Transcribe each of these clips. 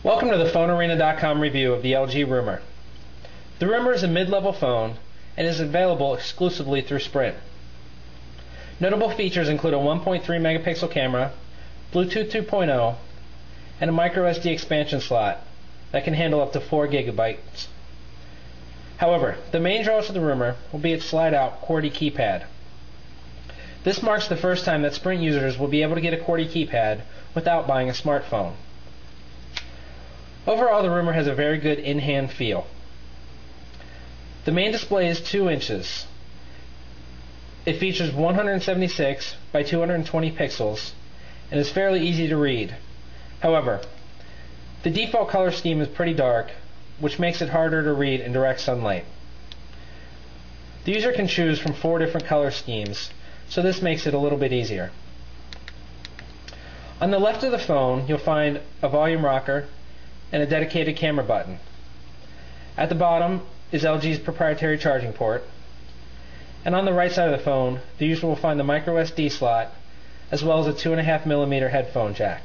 Welcome to the PhoneArena.com review of the LG Rumor. The Rumor is a mid-level phone and is available exclusively through Sprint. Notable features include a 1.3 megapixel camera, Bluetooth 2.0, and a microSD expansion slot that can handle up to 4 gigabytes. However, the main draw to the Rumor will be its slide-out QWERTY keypad. This marks the first time that Sprint users will be able to get a QWERTY keypad without buying a smartphone. Overall, the Rumor has a very good in-hand feel. The main display is 2 inches. It features 176 by 220 pixels and is fairly easy to read. However, the default color scheme is pretty dark, which makes it harder to read in direct sunlight. The user can choose from 4 different color schemes, so this makes it a little bit easier. On the left of the phone, you'll find a volume rocker and a dedicated camera button. At the bottom is LG's proprietary charging port, and on the right side of the phone, the user will find the microSD slot as well as a 2.5mm headphone jack.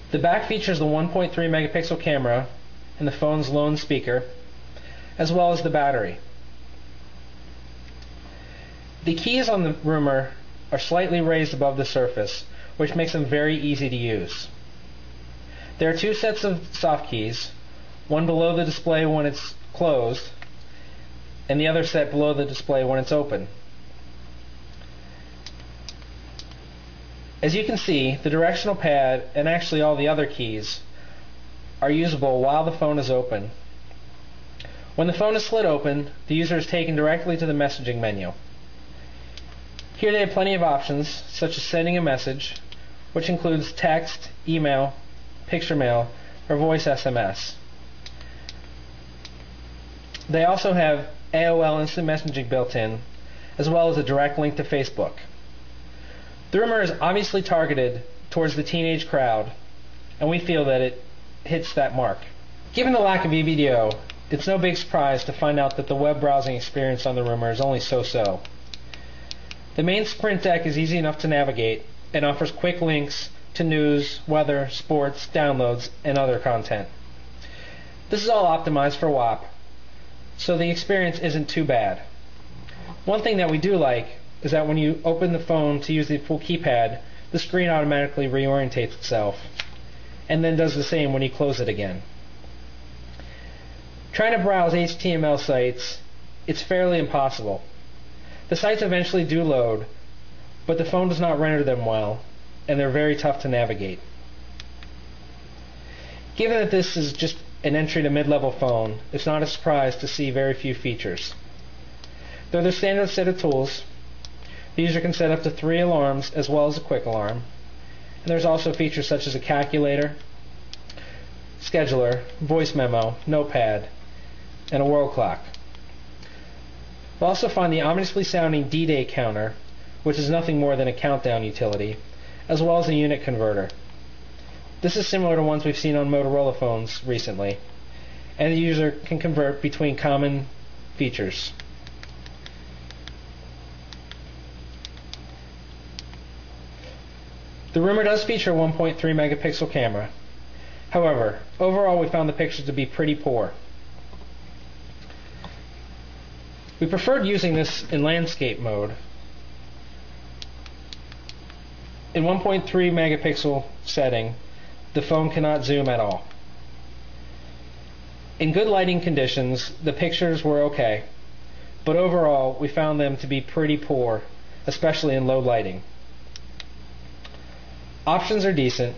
The back features the 1.3 megapixel camera and the phone's lone speaker, as well as the battery. The keys on the Rumor are slightly raised above the surface, which makes them very easy to use. There are 2 sets of soft keys, one below the display when it's closed, and the other set below the display when it's open. As you can see, the directional pad and actually all the other keys are usable while the phone is open. When the phone is slid open, the user is taken directly to the messaging menu. Here they have plenty of options, such as sending a message, which includes text, email, picture mail, or voice SMS. They also have AOL Instant Messaging built in, as well as a direct link to Facebook. The Rumor is obviously targeted towards the teenage crowd, and we feel that it hits that mark. Given the lack of eVDO, it's no big surprise to find out that the web browsing experience on the Rumor is only so-so. The main Sprint deck is easy enough to navigate and offers quick links to news, weather, sports, downloads, and other content. This is all optimized for WAP, so the experience isn't too bad. One thing that we do like is that when you open the phone to use the full keypad, the screen automatically reorientates itself, and then does the same when you close it again. Trying to browse HTML sites, it's fairly impossible. The sites eventually do load, but the phone does not render them well, and they're very tough to navigate. Given that this is just an entry to mid-level phone, it's not a surprise to see very few features. They're the standard set of tools. The user can set up to 3 alarms as well as a quick alarm, and there's also features such as a calculator, scheduler, voice memo, notepad, and a world clock. We'll also find the ominously sounding D-Day counter, which is nothing more than a countdown utility, as well as a unit converter. This is similar to ones we've seen on Motorola phones recently, and the user can convert between common features. The Rumor does feature a 1.3 megapixel camera. However, overall we found the pictures to be pretty poor. We preferred using this in landscape mode. In 1.3 megapixel setting, the phone cannot zoom at all. In good lighting conditions, the pictures were okay, but overall we found them to be pretty poor, especially in low lighting. Options are decent.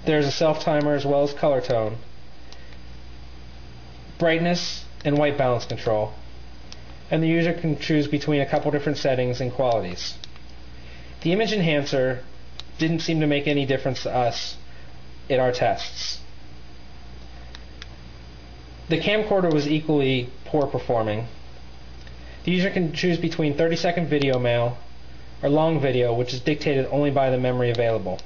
There's a self-timer as well as color tone, brightness, and white balance control, and the user can choose between a couple different settings and qualities. The image enhancer didn't seem to make any difference to us in our tests. The camcorder was equally poor performing. The user can choose between 30-second video mail or long video, which is dictated only by the memory available.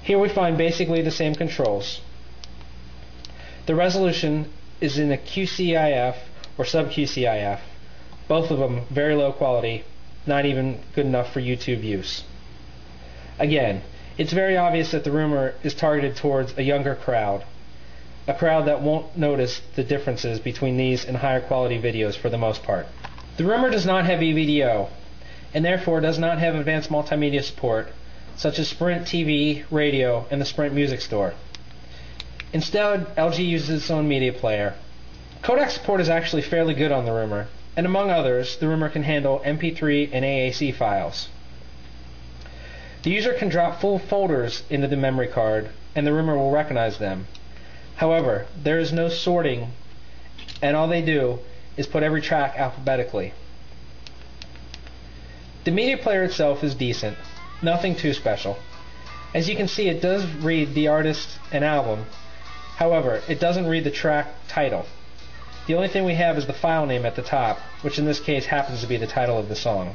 Here we find basically the same controls. The resolution is in a QCIF or sub-QCIF, both of them very low quality, not even good enough for YouTube use. Again, it's very obvious that the rumor is targeted towards a younger crowd, a crowd that won't notice the differences between these and higher quality videos for the most part. The rumor does not have EVDO, and therefore does not have advanced multimedia support, such as Sprint TV, radio, and the Sprint Music Store. Instead, LG uses its own media player. Codec support is actually fairly good on the rumor, and among others, the rumor can handle MP3 and AAC files. The user can drop full folders into the memory card, and the rumor will recognize them. However, there is no sorting, and all they do is put every track alphabetically. The media player itself is decent, nothing too special. As you can see, it does read the artist and album. However, it doesn't read the track title. The only thing we have is the file name at the top, which in this case happens to be the title of the song.